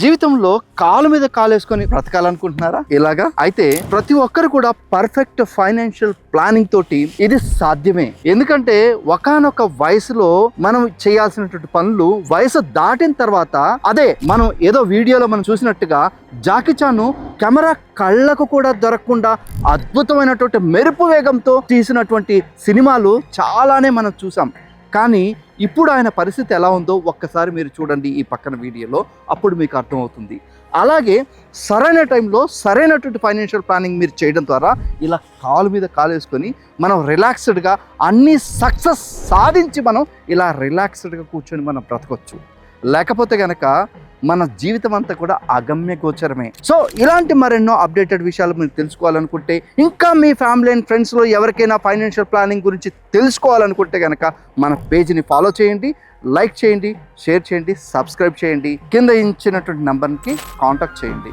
జీవితంలో కాలు మీద కాలేసుకొని బ్రతకాలనుకుంటున్నారా? ఇలాగా అయితే ప్రతి ఒక్కరు కూడా పర్ఫెక్ట్ ఫైనాన్షియల్ ప్లానింగ్ తోటి ఇది సాధ్యమే. ఎందుకంటే ఒకానొక వయసులో మనం చేయాల్సినటువంటి పనులు వయసు దాటిన తర్వాత అదే మనం ఏదో వీడియోలో మనం చూసినట్టుగా జాకీ చాన్ కెమెరా కళ్ళకు కూడా దొరకకుండా అద్భుతమైనటువంటి మెరుపు వేగంతో తీసినటువంటి సినిమాలు చాలానే మనం చూసాం. కానీ ఇప్పుడు ఆయన పరిస్థితి ఎలా ఉందో ఒక్కసారి మీరు చూడండి ఈ పక్కన వీడియోలో, అప్పుడు మీకు అర్థమవుతుంది. అలాగే సరైన టైంలో సరైనటువంటి ఫైనాన్షియల్ ప్లానింగ్ మీరు చేయడం ద్వారా ఇలా కాలు మీద కాలు వేసుకొని మనం రిలాక్స్డ్గా అన్ని సక్సెస్ సాధించి మనం ఇలా రిలాక్స్డ్గా కూర్చొని మనం బ్రతకొచ్చు. లేకపోతే కనుక మన జీవితం అంతా కూడా అగమ్య గోచరమే. సో ఇలాంటి మరెన్నో అప్డేటెడ్ విషయాలు మీరు తెలుసుకోవాలనుకుంటే, ఇంకా మీ ఫ్యామిలీ అండ్ ఫ్రెండ్స్లో ఎవరికైనా ఫైనాన్షియల్ ప్లానింగ్ గురించి తెలుసుకోవాలనుకుంటే కనుక మన పేజ్ని ఫాలో చేయండి, లైక్ చేయండి, షేర్ చేయండి, సబ్స్క్రైబ్ చేయండి, కింద ఇచ్చినటువంటి నెంబర్కి కాంటాక్ట్ చేయండి.